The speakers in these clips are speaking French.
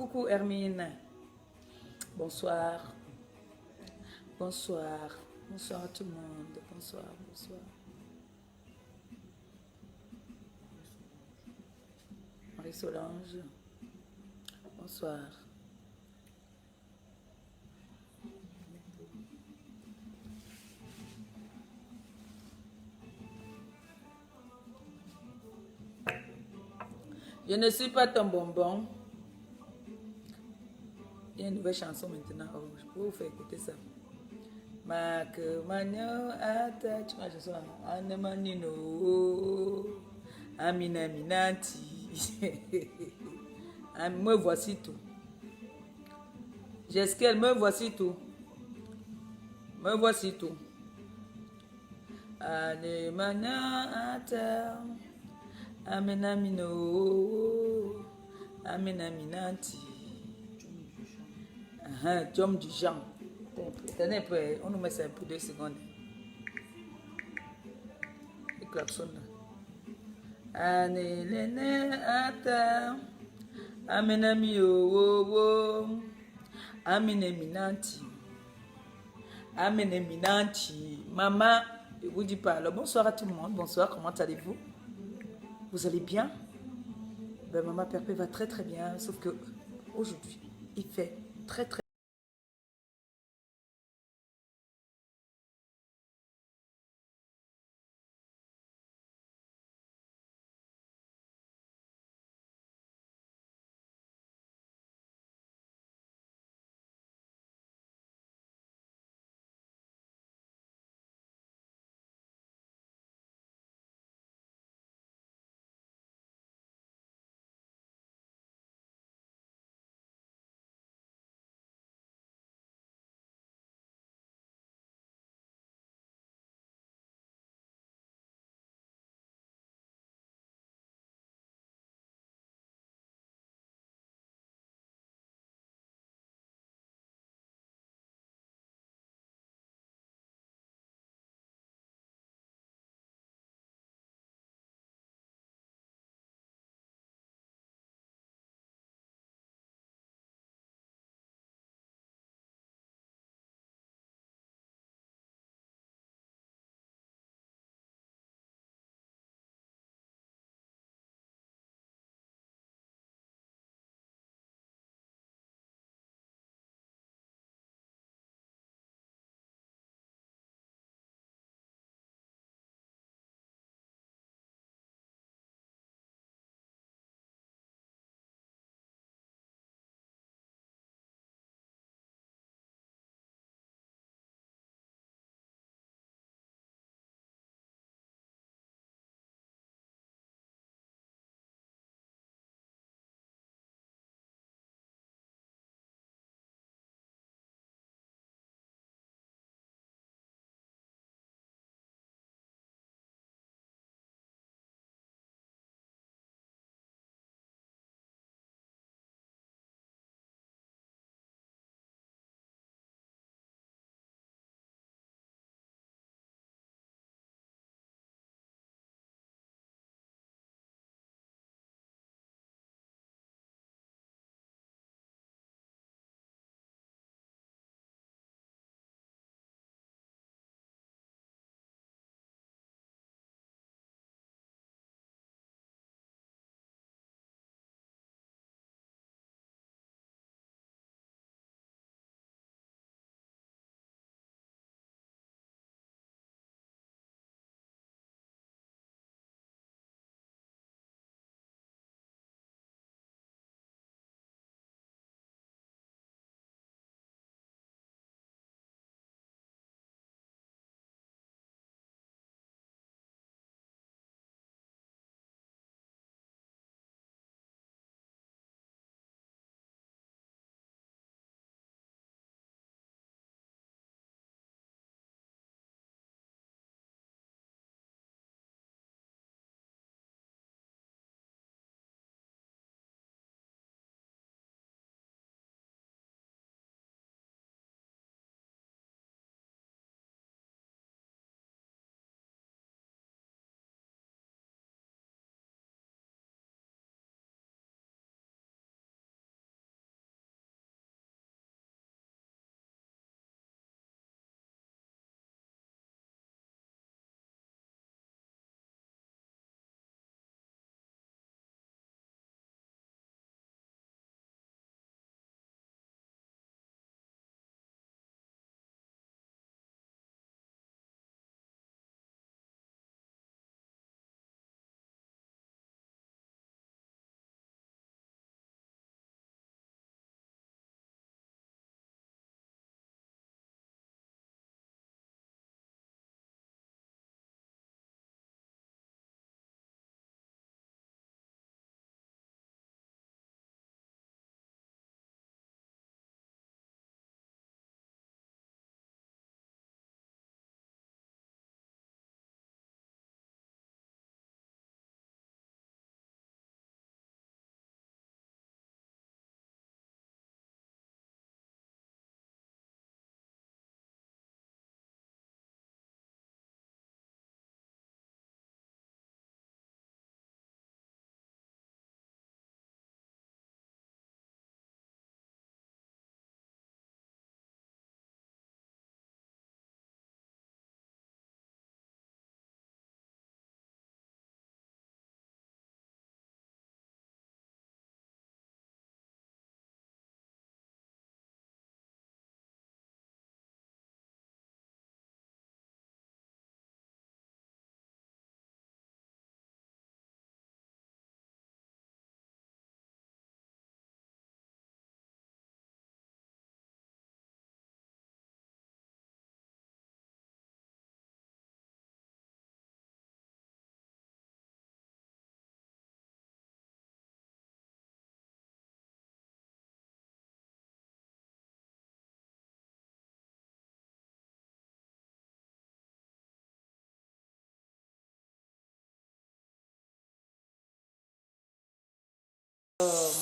Coucou Hermine. Bonsoir. Bonsoir. Bonsoir à tout le monde. Bonsoir, bonsoir. Marie-Solange. Bonsoir. Je ne suis pas ton bonbon. Il y a une nouvelle chanson maintenant. Oh, je peux vous faire écouter ça. Mak manyo ata, tu vois la chanson là. Anemanino. Amina minanti. Me voici tout. J'esquelle, me voici tout. Me voici tout. Anemana ata. Amina mino. Amina minanti. Jom du genre. Tenez un peu, on nous met ça un peu 2 secondes. Le klaxon là. Anelene ata. Amina mi wo. Amine minanti. Amine minanti. Maman, je vous dis pas. Alors bonsoir à tout le monde. Bonsoir, comment allez-vous? Vous allez bien? Ben, maman Perpé va très très bien. Sauf que aujourd'hui, il fait très très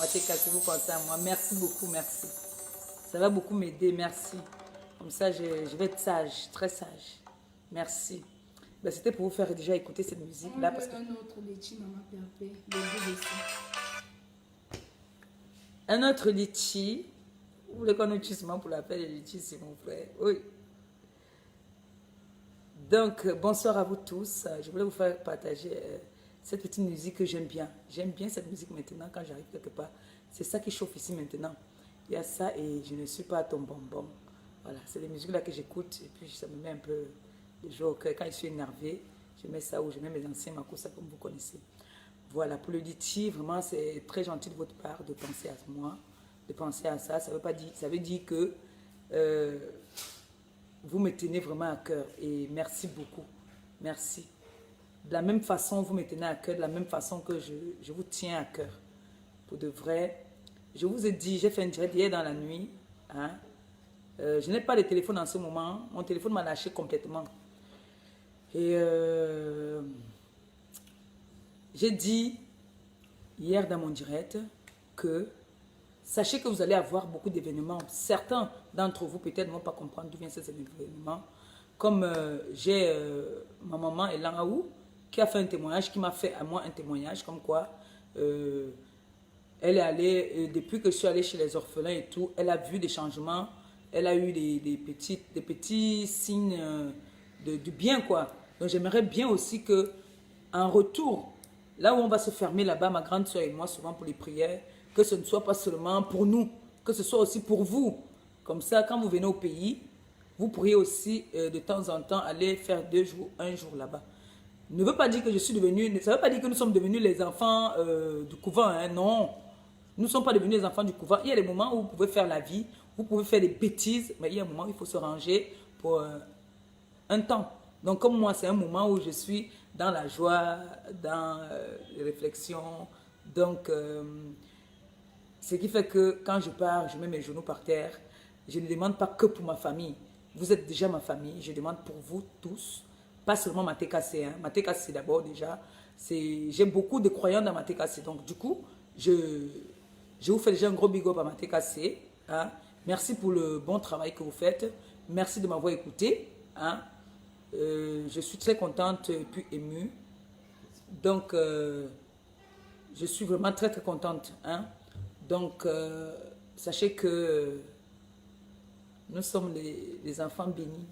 TKC, vous pensez à moi. Merci beaucoup, merci. Ça va beaucoup m'aider, merci. Comme ça, je vais être sage, très sage. Merci. Ben, c'était pour vous faire déjà écouter cette musique-là. Parce que... un autre litchi, maman Perpé, le goût de ça. Un autre litchi. Vous voulez qu'on utilise pour l'appeler le litchi, c'est mon frère. Oui. Donc, bonsoir à vous tous. Je voulais vous faire partager cette petite musique que j'aime bien. J'aime bien cette musique maintenant quand j'arrive quelque part. C'est ça qui chauffe ici maintenant. Il y a ça et je ne suis pas à ton bonbon. Voilà, c'est les musiques-là que j'écoute et puis ça me met un peu de joie au cœur. Quand je suis énervée, je mets ça ou je mets mes anciens Makossa comme vous connaissez. Voilà, pour le litchi, vraiment c'est très gentil de votre part de penser à moi, de penser à ça. Ça veut dire que vous me tenez vraiment à cœur et merci beaucoup. Merci. De la même façon, vous me tenez à cœur, de la même façon que je vous tiens à cœur. Pour de vrai, je vous ai dit, j'ai fait un direct hier dans la nuit. Hein? Je n'ai pas de téléphone en ce moment. Mon téléphone m'a lâché complètement. Et j'ai dit hier dans mon direct que sachez que vous allez avoir beaucoup d'événements. Certains d'entre vous peut-être ne vont pas comprendre d'où viennent ces événements. Comme j'ai ma maman Elangaou qui a fait un témoignage, qui m'a fait à moi un témoignage comme quoi elle est allée, depuis que je suis allée chez les orphelins et tout, elle a vu des changements, elle a eu des petits signes du bien quoi. Donc j'aimerais bien aussi que en retour, là où on va se fermer là-bas, ma grande soeur et moi, souvent pour les prières, que ce ne soit pas seulement pour nous, que ce soit aussi pour vous. Comme ça, quand vous venez au pays, vous pourriez aussi de temps en temps aller faire 2 jours, 1 jour là-bas. Ne veut pas dire que je suis devenue, ça ne veut pas dire que nous sommes devenus les enfants du couvent, hein, non. Nous ne sommes pas devenus les enfants du couvent. Il y a des moments où vous pouvez faire la vie, vous pouvez faire des bêtises, mais il y a un moment où il faut se ranger pour un temps. Donc comme moi, c'est un moment où je suis dans la joie, dans les réflexions. Donc, ce qui fait que quand je pars, je mets mes genoux par terre. Je ne demande pas que pour ma famille. Vous êtes déjà ma famille. Je demande pour vous tous. Pas seulement ma TKC. Hein. Ma TKC d'abord déjà. J'ai beaucoup de croyants dans ma TKC. Donc du coup, je vous fais déjà un gros big up à ma TKC. Hein. Merci pour le bon travail que vous faites. Merci de m'avoir écouté. Hein. Je suis très contente et puis émue. Donc, je suis vraiment très très contente. Hein. Donc, sachez que nous sommes les enfants bénis.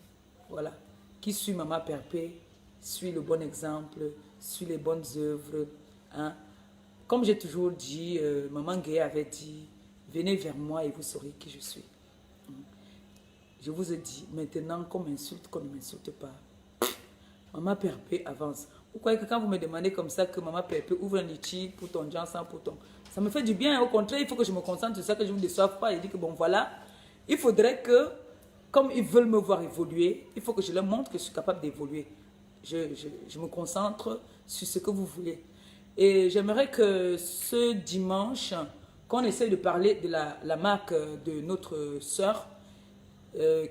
Voilà. Qui suit Maman Perpé, suit le bon exemple, suit les bonnes œuvres. Hein. Comme j'ai toujours dit, Maman Gué avait dit, venez vers moi et vous saurez qui je suis. Je vous ai dit, maintenant qu'on m'insulte, qu'on ne m'insulte pas. Maman Perpé avance. Vous croyez que quand vous me demandez comme ça que Maman Perpé ouvre un litchi pour ton Jansan, pour ton... Ça me fait du bien. Au contraire, il faut que je me concentre sur ça, que je ne vous déçoive pas. Il dit que bon voilà, il faudrait que, comme ils veulent me voir évoluer, il faut que je leur montre que je suis capable d'évoluer. Je me concentre sur ce que vous voulez. Et j'aimerais que ce dimanche, qu'on essaye de parler de la marque de notre sœur,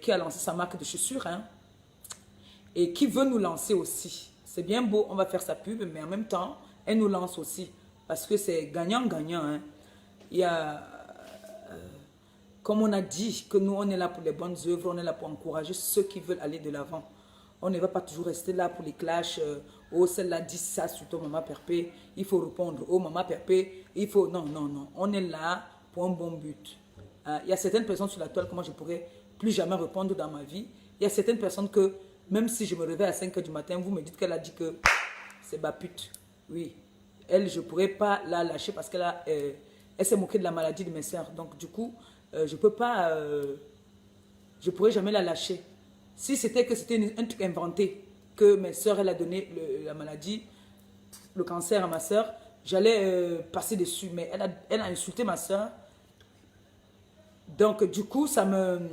qui a lancé sa marque de chaussures, hein, et qui veut nous lancer aussi. C'est bien beau, on va faire sa pub, mais en même temps, elle nous lance aussi. Parce que c'est gagnant-gagnant. Hein. Il y a, comme on a dit, que nous, on est là pour les bonnes œuvres, on est là pour encourager ceux qui veulent aller de l'avant. On ne va pas toujours rester là pour les clashs. Oh, celle-là dit ça sur ton Maman Perpé, il faut répondre. Oh, Maman Perpé, il faut... Non, non, non. On est là pour un bon but. Il y a certaines personnes sur la toile que moi, je ne pourrais plus jamais répondre dans ma vie. Il y a certaines personnes que, même si je me réveille à 5 h du matin, vous me dites qu'elle a dit que c'est ma pute. Oui. Elle, je ne pourrais pas la lâcher parce qu'elle elle s'est moquée de la maladie de mes soeurs. Donc, du coup, je ne peux pas... je ne pourrais jamais la lâcher. Si c'était que c'était un truc inventé, que mes soeurs, elle a donné la maladie, le cancer à ma soeur, j'allais passer dessus. Mais elle a insulté ma soeur. Donc, du coup, ça me...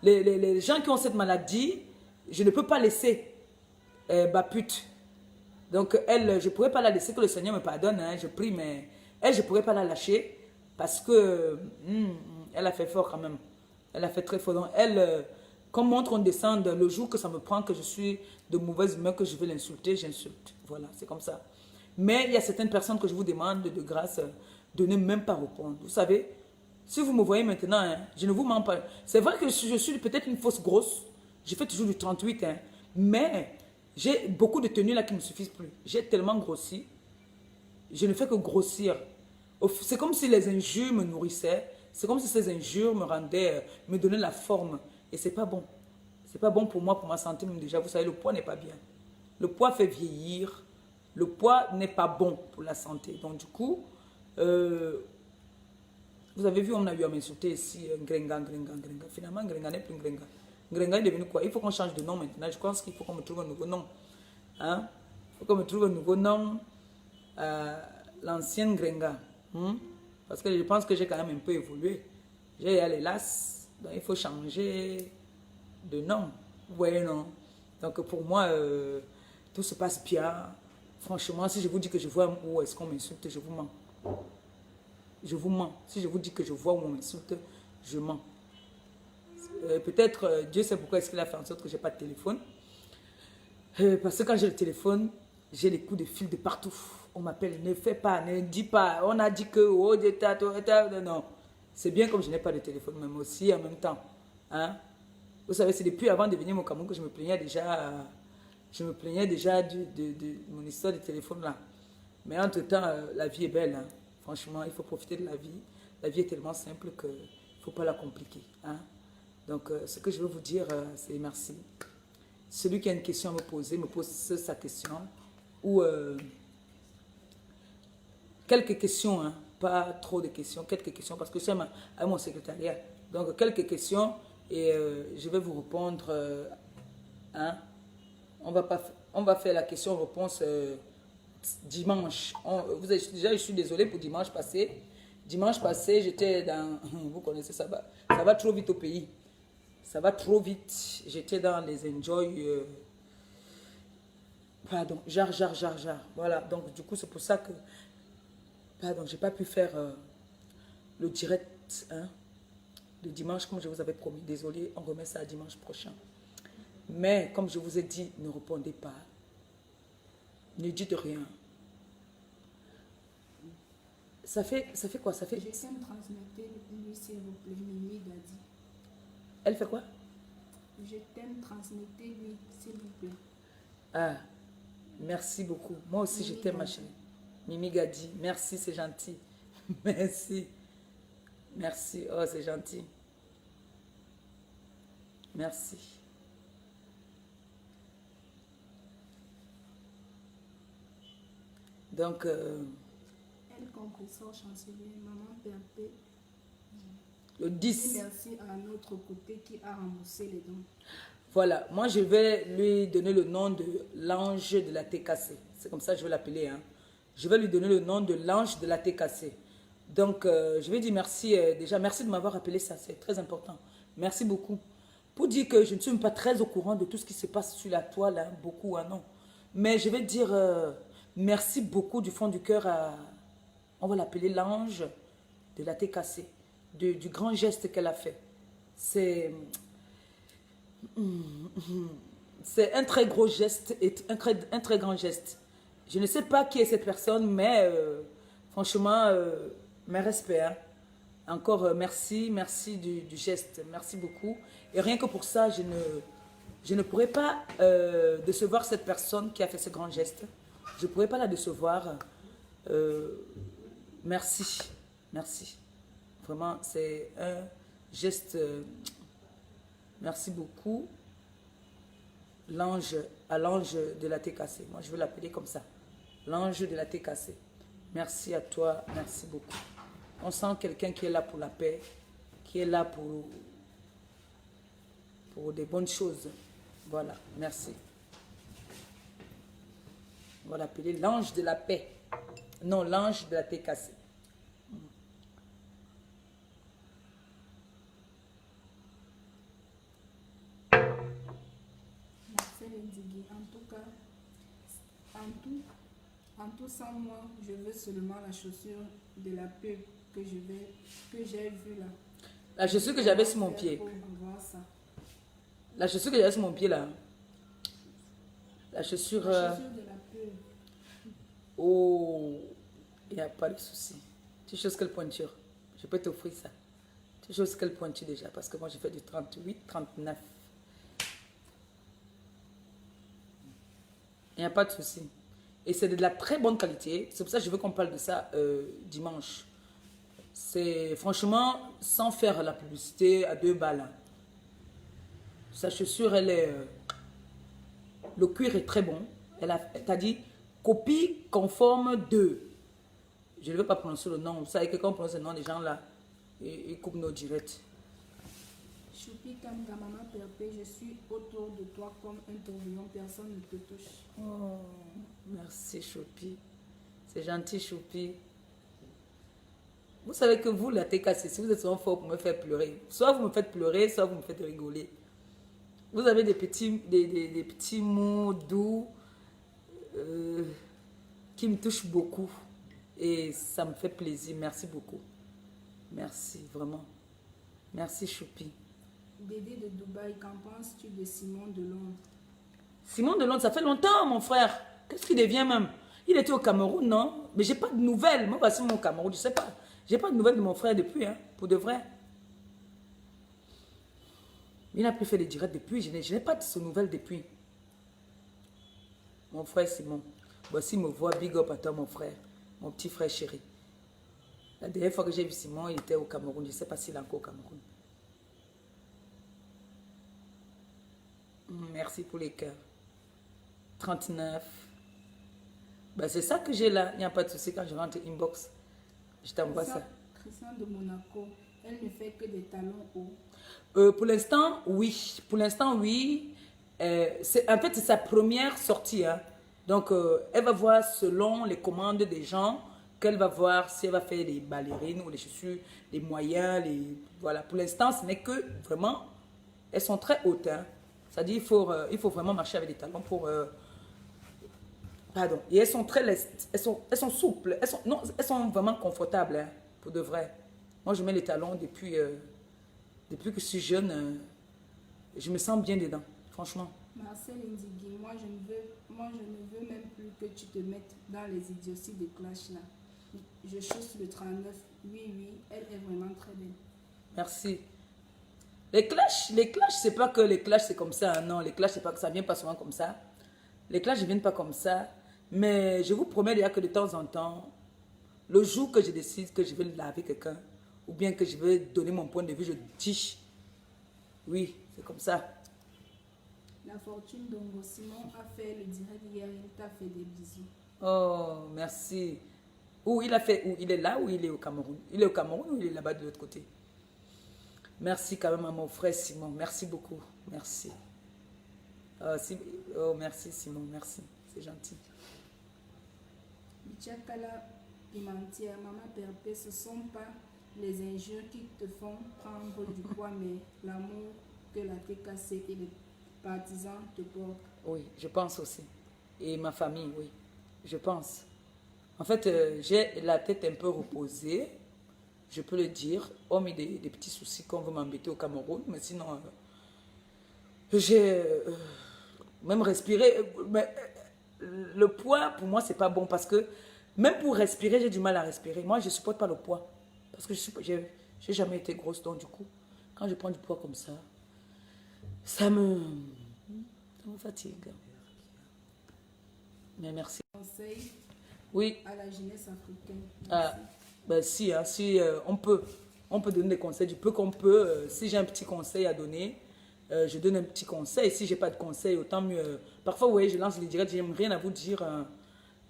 Les gens qui ont cette maladie, je ne peux pas laisser ma pute. Donc, elle, je ne pourrais pas la laisser, que le Seigneur me pardonne, hein, je prie, mais elle, je ne pourrais pas la lâcher parce que elle a fait fort quand même. Elle a fait très fort. Donc, elle, comme montre on descend, le jour que ça me prend, que je suis de mauvaise humeur, que je vais l'insulter, j'insulte. Voilà, c'est comme ça. Mais il y a certaines personnes que je vous demande de grâce, de ne même pas répondre. Vous savez, si vous me voyez maintenant, hein, je ne vous mens pas. C'est vrai que je suis peut-être une fausse grosse. Je fais toujours du 38, hein, mais j'ai beaucoup de tenues là qui ne me suffisent plus. J'ai tellement grossi. Je ne fais que grossir. C'est comme si les injures me nourrissaient. C'est comme si ces injures me rendaient, me donnaient la forme. Et c'est pas bon. C'est pas bon pour moi, pour ma santé même déjà. Vous savez, le poids n'est pas bien. Le poids fait vieillir. Le poids n'est pas bon pour la santé. Donc du coup, vous avez vu, on a eu à m'insulter ici, Grenga, Grenga, Grenga. Finalement, Grenga n'est plus Grenga. Grenga est devenu quoi? Il faut qu'on change de nom maintenant. Je pense qu'il faut qu'on me trouve un nouveau nom. Hein? Il faut qu'on me trouve un nouveau nom. L'ancienne Grenga. Parce que je pense que j'ai quand même un peu évolué. J'ai les lasses. Donc il faut changer de nom. Vous voyez, non? Donc pour moi, tout se passe bien. Franchement, si je vous dis que je vois où est-ce qu'on m'insulte, je vous mens. Je vous mens. Si je vous dis que je vois où on m'insulte, je mens. Peut-être, Dieu sait pourquoi est-ce qu'il a fait en sorte que je n'ai pas de téléphone. Parce que quand j'ai le téléphone, j'ai les coups de fil de partout. On m'appelle, ne fais pas, ne dis pas. On a dit que, oh, non. C'est bien comme je n'ai pas de téléphone, même aussi en même temps. Hein? Vous savez, c'est depuis avant de venir au Cameroun que je me plaignais déjà. De mon histoire de téléphone là. Mais entre-temps, la vie est belle. Hein? Franchement, il faut profiter de la vie. La vie est tellement simple qu'il ne faut pas la compliquer. Hein? Donc, ce que je veux vous dire, c'est merci. Celui qui a une question à me pose sa question. Ou quelques questions, hein? Pas trop de questions, quelques questions, parce que c'est à mon secrétariat. Donc, quelques questions et je vais vous répondre. Hein? On va faire la question-réponse dimanche. Déjà, je suis désolée pour dimanche passé. Dimanche passé, j'étais dans... Vous connaissez, ça va trop vite au pays. Ça va trop vite. J'étais dans les enjoy... pardon, jar. Voilà, donc du coup, c'est pour ça que... Pardon, j'ai pas pu faire le direct hein, de dimanche comme je vous avais promis. Désolée, on remet ça à dimanche prochain. Mais, comme je vous ai dit, ne répondez pas. Ne dites rien. Ça fait quoi? Ça fait... Je tiens à transmettre lui, s'il vous plaît, Mimi Gadi. Elle fait quoi? Je t'aime transmettre lui, s'il vous plaît. Ah, merci beaucoup. Moi aussi, je t'aime, ma chérie. Mimi Gadi, merci, c'est gentil. Merci. Merci, oh, c'est gentil. Merci. Donc, Elle concours chancelier, maman PAP. le 10. Et merci à notre côté qui a remboursé les dons. Voilà, moi je vais lui donner le nom de l'ange de la TKC. C'est comme ça que je vais l'appeler. Hein. Je vais lui donner le nom de l'ange de la TKC. Donc, je vais dire merci. Déjà, merci de m'avoir appelé ça. C'est très important. Merci beaucoup. Pour dire que je ne suis même pas très au courant de tout ce qui se passe sur la toile. Hein, beaucoup, hein, non. Mais je vais dire merci beaucoup du fond du cœur à... On va l'appeler l'ange de la TKC. Du grand geste qu'elle a fait. C'est un très gros geste et un très grand geste. Je ne sais pas qui est cette personne, mais franchement, mes respects. Hein. Encore merci du geste. Merci beaucoup. Et rien que pour ça, je ne pourrais pas décevoir cette personne qui a fait ce grand geste. Je ne pourrais pas la décevoir. Merci. Merci. Vraiment, c'est un geste... merci beaucoup. L'ange de la TKC. Moi, je veux l'appeler comme ça. L'ange de la TKC. Merci à toi. Merci beaucoup. On sent quelqu'un qui est là pour la paix. Qui est là pour des bonnes choses. Voilà. Merci. On va l'appeler l'ange de la paix. Non, l'ange de la TKC. En tout sans moi, je veux seulement la chaussure de la pub que j'ai vue là. La chaussure que j'avais sur mon pied. La chaussure que j'avais sur mon pied là. La chaussure... La chaussure de la pub. Oh, il n'y a pas de souci. Tu choses quelle pointure? Je peux t'offrir ça. Tu choses quelle pointure déjà? Parce que moi, j'ai fait du 38, 39. Il n'y a pas de souci. Et c'est de la très bonne qualité. C'est pour ça que je veux qu'on parle de ça dimanche. C'est franchement, sans faire la publicité à 2 balles. Sa chaussure, elle est... le cuir est très bon. Elle a dit copie conforme 2. Je ne vais pas prononcer le nom. Vous savez que quand on prononce le nom des gens là, ils coupent nos directs. Choupi Kamga, maman Perpé, je suis autour de toi comme un tourbillon, personne ne te touche. Oh, merci Choupi. C'est gentil Choupi. Vous savez que vous, la TKC, si vous êtes souvent fort pour me faire pleurer, soit vous me faites pleurer, soit vous me faites rigoler. Vous avez des petits mots doux qui me touchent beaucoup. Et ça me fait plaisir. Merci beaucoup. Merci, vraiment. Merci Choupi. Dédé de Dubaï, qu'en penses-tu de Simon de Londres? Simon de Londres, ça fait longtemps, mon frère. Qu'est-ce qu'il devient même? Il était au Cameroun, non? Mais j'ai pas de nouvelles. Moi, voici mon Cameroun, je sais pas. J'ai pas de nouvelles de mon frère depuis, hein, pour de vrai. Il n'a plus fait des directs depuis. Je n'ai pas de ses nouvelles depuis. Mon frère Simon. Voici me voit, big up à toi, mon frère. Mon petit frère chéri. La dernière fois que j'ai vu Simon, il était au Cameroun. Je ne sais pas s'il est encore au Cameroun. Merci pour les cœurs. 39. Ben, c'est ça que j'ai là. Il n'y a pas de souci quand je rentre inbox. Je t'envoie ça. Christian de Monaco, elle ne fait que des talons hauts. Pour l'instant, oui. Pour l'instant, oui. En fait, c'est sa première sortie. Hein. Donc, elle va voir selon les commandes des gens qu'elle va voir si elle va faire les ballerines ou les chaussures, les moyens. Voilà. Pour l'instant, ce n'est que vraiment... Elles sont très hautes. Hein. C'est-à-dire il faut vraiment marcher avec des talons pour... Pardon. Et elles sont très lestes. Elles sont souples. Elles sont vraiment confortables, hein, pour de vrai. Moi, je mets les talons depuis que je suis jeune. Je me sens bien dedans, franchement. Marcel Indigui, moi je ne veux même plus que tu te mettes dans les idioties de Clash là. Je chausse le 39. Oui, elle est vraiment très belle. Merci. Les clashs, c'est pas que les clashs c'est comme ça. Hein, non, les clashs, c'est pas que ça vient pas souvent comme ça. Les clashs ne viennent pas comme ça. Mais je vous promets déjà que de temps en temps, le jour que je décide que je vais laver quelqu'un, ou bien que je vais donner mon point de vue, je tiche. Oui, c'est comme ça. La fortune d'Ongo Simon a fait le direct hier, il t'a fait des bisous. Oh, merci. Où il a fait, où il est là ou il est au Cameroun? Il est au Cameroun ou il est là-bas de l'autre côté? Merci quand même à mon frère Simon. Merci beaucoup. Merci. Oh, merci Simon. Merci. C'est gentil. Bichakala Pimentière, maman Perpé, ce ne sont pas les injures qui te font prendre du poids, mais l'amour que la TKC et les partisans te portent. Oui, je pense aussi. Et ma famille, oui. Je pense. En fait, j'ai la tête un peu reposée. Je peux le dire. Hormis des petits soucis qu'on veut m'embêter au Cameroun. Mais sinon, j'ai même respiré. Mais, le poids, pour moi, c'est pas bon. Parce que même pour respirer, j'ai du mal à respirer. Moi, je ne supporte pas le poids. Parce que je n'ai jamais été grosse. Donc, du coup, quand je prends du poids comme ça me fatigue. Mais merci. Conseil Oui. à la jeunesse africaine. Ah, ben si, hein, si on peut donner des conseils du peu qu'on peut. Si j'ai un petit conseil à donner, je donne un petit conseil. Si j'ai pas de conseil, autant mieux. Parfois, vous voyez, je lance les directs, j'aime rien à vous dire. Hein.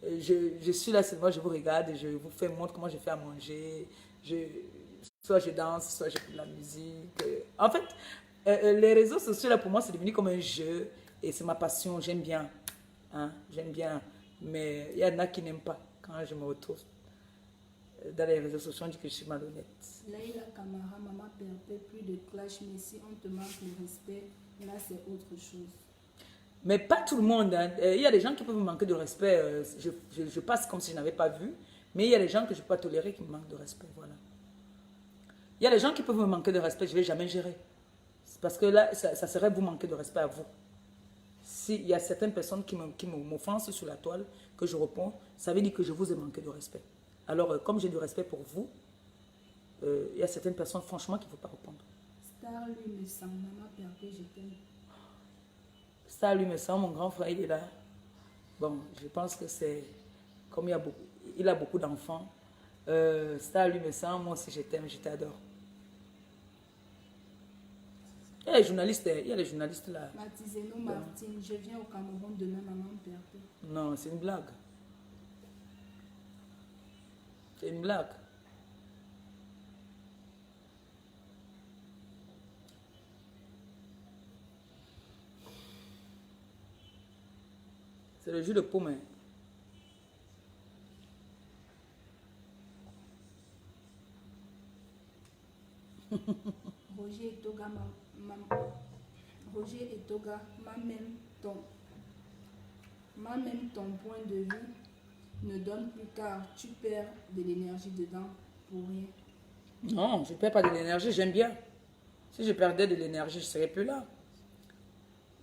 Je suis là seulement, je vous regarde, je vous montre comment je fais à manger. Soit je danse, soit j'écoute de la musique. En fait, les réseaux sociaux, là, pour moi, c'est devenu comme un jeu. Et c'est ma passion, j'aime bien. Hein, j'aime bien. Mais il y en a qui n'aiment pas quand je me retrouve dans les réseaux sociaux, on dit que je suis malhonnête. Leïla Kamara, maman Perpé, plus de clash, mais si on te manque le respect, là c'est autre chose. Mais pas tout le monde. Hein. Il y a des gens qui peuvent me manquer de respect. Je passe comme si je n'avais pas vu. Mais il y a des gens que je ne peux pas tolérer qui me manquent de respect. Voilà. Il y a des gens qui peuvent me manquer de respect, je ne vais jamais gérer. Parce que là, ça serait vous manquer de respect à vous. S'il y a certaines personnes qui m'offensent sur la toile, que je réponds, ça veut dire que je vous ai manqué de respect. Alors, comme j'ai du respect pour vous, il y a certaines personnes, franchement, qu'il ne faut pas répondre. Star lui me sent, maman PRP, je t'aime. Ça, lui me semble, mon grand frère, il est là. Bon, je pense que c'est... Comme il a beaucoup d'enfants. Ça, lui me semble, moi aussi, je t'aime, je t'adore. Il y a les journalistes là. Matizeno Martine, je viens au Cameroun demain, maman PRP. Non, c'est une blague. C'est une blague. C'est le jus de pomme. Roger Etoga, même ton point de vue ne donne plus car tu perds de l'énergie dedans pour rien. Non, je ne perds pas de l'énergie, j'aime bien. Si je perdais de l'énergie, je ne serais plus là.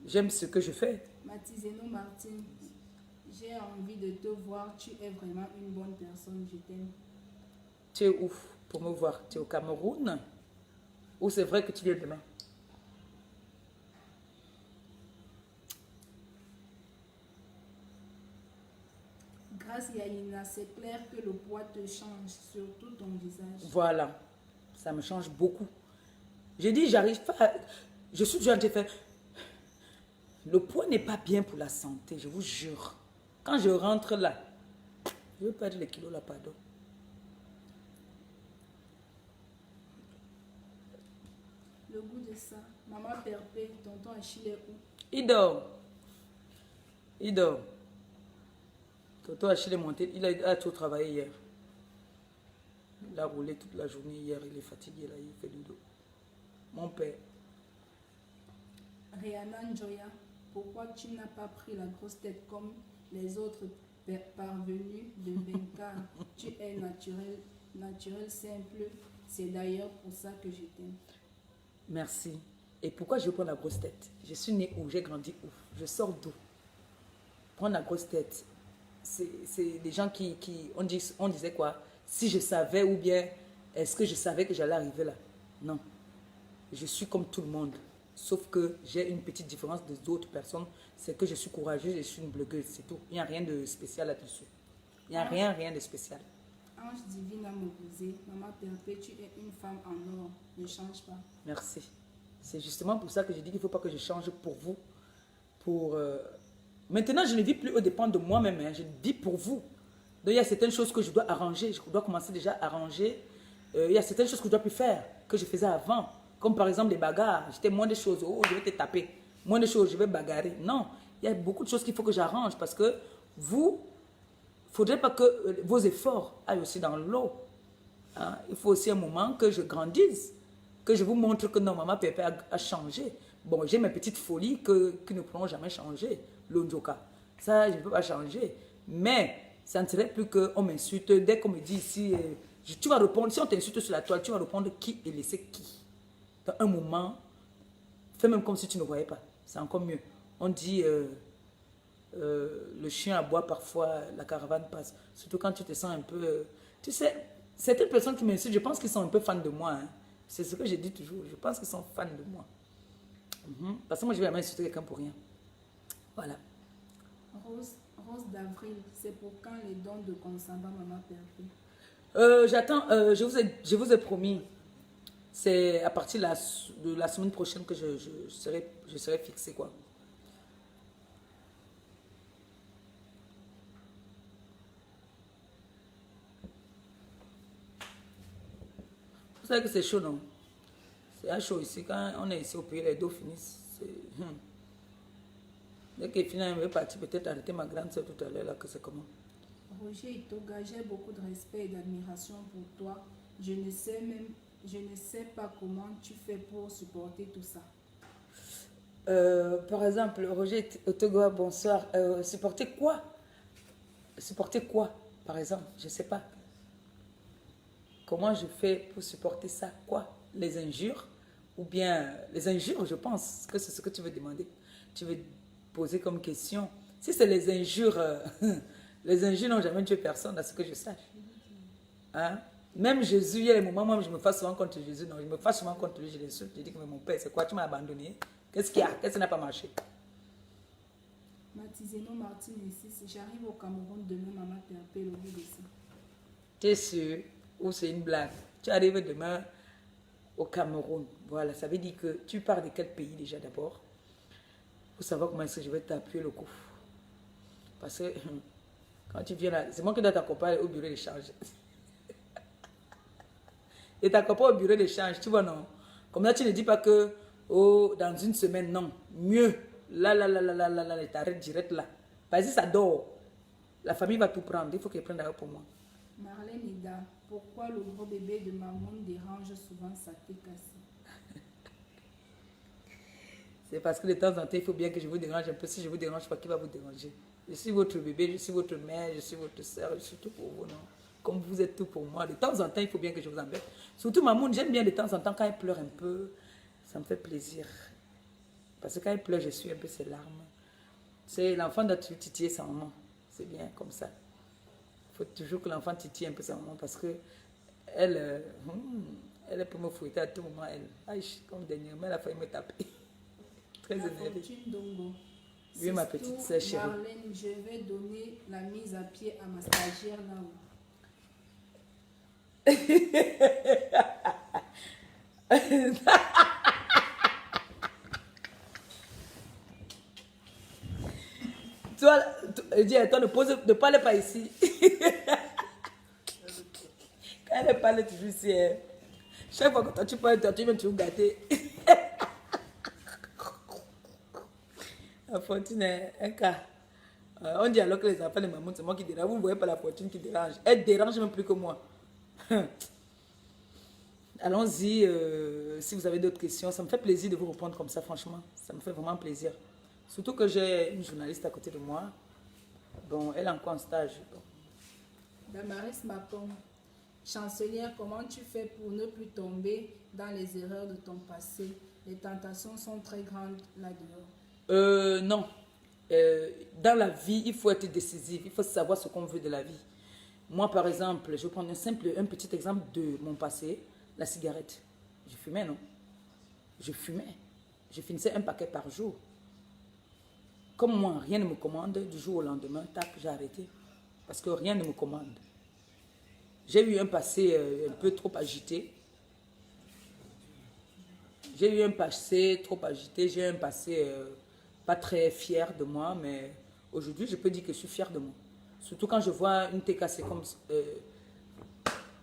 J'aime ce que je fais. Matizeno Martine, j'ai envie de te voir, tu es vraiment une bonne personne, je t'aime. Tu es où pour me voir? Tu es au Cameroun? Ou c'est vrai que tu viens demain? Grâce Yaïna, c'est clair que le poids te change, surtout ton visage. Voilà, ça me change beaucoup. J'ai dit, j'arrive pas à... Je suis déjà en train de faire... Le poids n'est pas bien pour la santé, je vous jure. Quand je rentre là, je veux perdre les kilos là, pardon. Le goût de ça, maman Perpé, tonton Achille est où? Il dort. Il dort. Tonton Achille est monté, il a tout travaillé hier. Il a roulé toute la journée hier, il est fatigué là, il fait du dos. Mon père. Rihanna Njoya, pourquoi tu n'as pas pris la grosse tête comme les autres parvenus de Benka? Tu es naturel, simple. C'est d'ailleurs pour ça que je t'aime. Merci. Et pourquoi je prends la grosse tête? Je suis née où? J'ai grandi où? Je sors d'où? Prendre la grosse tête, c'est des gens qui on disait quoi? Si je savais ou bien est-ce que je savais que j'allais arriver là? Non. Je suis comme tout le monde. Sauf que j'ai une petite différence des autres personnes. C'est que je suis courageuse et je suis une blogueuse. C'est tout. Il n'y a rien de spécial là-dessus. Il n'y a rien de spécial. Ange divine à m'opposer. Maman Perpé, tu es une femme en or. Ne change pas. Merci. C'est justement pour ça que je dis qu'il ne faut pas que je change pour vous. Maintenant, je ne vis plus au dépend de moi-même. Hein. Je vis pour vous. Donc, il y a certaines choses que je dois arranger. Je dois commencer déjà à arranger. Il y a certaines choses que je dois plus faire, que je faisais avant. Comme par exemple des bagarres. J'étais moins de choses. Oh, je vais te taper. Moins de choses, je vais bagarrer. Non. Il y a beaucoup de choses qu'il faut que j'arrange parce que vous, il ne faudrait pas que vos efforts aillent aussi dans l'eau. Hein? Il faut aussi un moment que je grandisse. Que je vous montre que non, maman Pépé a changé. Bon, j'ai mes petites folies qui ne pourront jamais changer. L'onjoka. Ça, je ne peux pas changer. Mais ça ne serait plus qu'on m'insulte. Dès qu'on me dit ici, tu vas répondre, si on t'insulte sur la toile, tu vas répondre qui et laisser qui. Dans un moment, fais même comme si tu ne voyais pas. C'est encore mieux. On dit, le chien aboie parfois, la caravane passe. Surtout quand tu te sens un peu... tu sais, certaines personnes qui m'insultent, je pense qu'ils sont un peu fans de moi. Hein. C'est ce que je dis toujours. Je pense qu'ils sont fans de moi. Parce que moi, je vais jamais insulter quelqu'un pour rien. Voilà. Rose d'avril, c'est pour quand les dons de Consamba, maman Perpé? J'attends, je vous ai promis. C'est à partir de la semaine prochaine que je serai fixé, quoi. Vous savez que c'est chaud, non? C'est chaud ici. Quand on est ici au pays, les dos finissent. Dès qu'il finit, je vais partir peut-être arrêter ma grande soeur tout à l'heure, là, que c'est comment? Roger Itoga, j'ai beaucoup de respect et d'admiration pour toi. Je ne sais pas comment tu fais pour supporter tout ça. Par exemple, Roger Itoga, bonsoir. Supporter quoi? Supporter quoi, par exemple? Je ne sais pas. Comment je fais pour supporter ça? Quoi? Les injures? Ou bien les injures, je pense que c'est ce que tu veux demander. Tu veux poser comme question. Si c'est les injures, les injures n'ont jamais tué personne, à ce que je sache. Hein? Même Jésus, il y a des moments, moi, je me fâche souvent contre Jésus. Non, je me fâche souvent contre lui. Je les insulte. Je dis que mais mon père, c'est quoi? Tu m'as abandonné. Qu'est-ce qu'il y a? Qu'est-ce qui n'a pas marché? Matiseno Martin ici, si j'arrive au Cameroun demain, maman perpète au bout de ça. Tu es sûr? Ou c'est une blague? Tu arrives demain au Cameroun. Voilà, ça veut dire que tu pars de quel pays déjà d'abord? Pour savoir comment est-ce que je vais t'appuyer le coup. Parce que quand tu viens là, c'est moi qui dois t'accompagner au bureau d'échange. Et t'accompagner au bureau d'échange, tu vois, non? Comme ça, tu ne dis pas que, oh, dans une semaine, non. Mieux. Là, t'arrêtes direct là. Parce que ça dort. La famille va tout prendre. Il faut qu'elle prenne d'ailleurs pour moi. Marlène Ida, pourquoi le gros bébé de maman dérange souvent sa tête cassée? C'est parce que de temps en temps, il faut bien que je vous dérange un peu. Si je vous dérange pas, qui va vous déranger? Je suis votre bébé, je suis votre mère, je suis votre soeur, je suis tout pour vous, non? Comme vous êtes tout pour moi. De temps en temps, il faut bien que je vous embête. Surtout maman, j'aime bien de temps en temps quand elle pleure un peu. Ça me fait plaisir. Parce que quand elle pleure, je suis un peu ses larmes. C'est l'enfant doit toujours titiller sa maman. C'est bien comme ça. Il faut toujours que l'enfant titille un peu sa maman parce que elle peut me fouetter à tout moment. Aïe, comme dernièrement, elle a failli me taper. Très énervée. Oui, ma petite sœur chérie. Marlène, je vais donner la mise à pied à ma stagiaire là-haut. Toi, dis à toi, ne parle pas ici. Quand elle parle, toujours ici. Chaque fois que toi, tu parles, toi, tu viens toujours gâter. La fortune est un cas. On dit alors que les enfants de maman, c'est moi qui dérange. Vous ne voyez pas la fortune qui dérange. Elle dérange même plus que moi. Allons-y, si vous avez d'autres questions. Ça me fait plaisir de vous répondre comme ça, franchement. Ça me fait vraiment plaisir. Surtout que j'ai une journaliste à côté de moi. Bon, elle est encore en stage. Bon. Damaris Macon, chancelière, comment tu fais pour ne plus tomber dans les erreurs de ton passé? Les tentations sont très grandes là-dedans. Non. Dans la vie, il faut être décisif. Il faut savoir ce qu'on veut de la vie. Moi, par exemple, je vais prendre un petit exemple de mon passé. La cigarette. Je fumais, non? Je fumais. Je finissais un paquet par jour. Comme moi, rien ne me commande, du jour au lendemain, tac, j'ai arrêté. Parce que rien ne me commande. J'ai eu un passé un peu trop agité. J'ai eu un passé trop agité. J'ai eu un passé pas très fier de moi. Mais aujourd'hui, je peux dire que je suis fier de moi. Surtout quand je vois une TKC comme...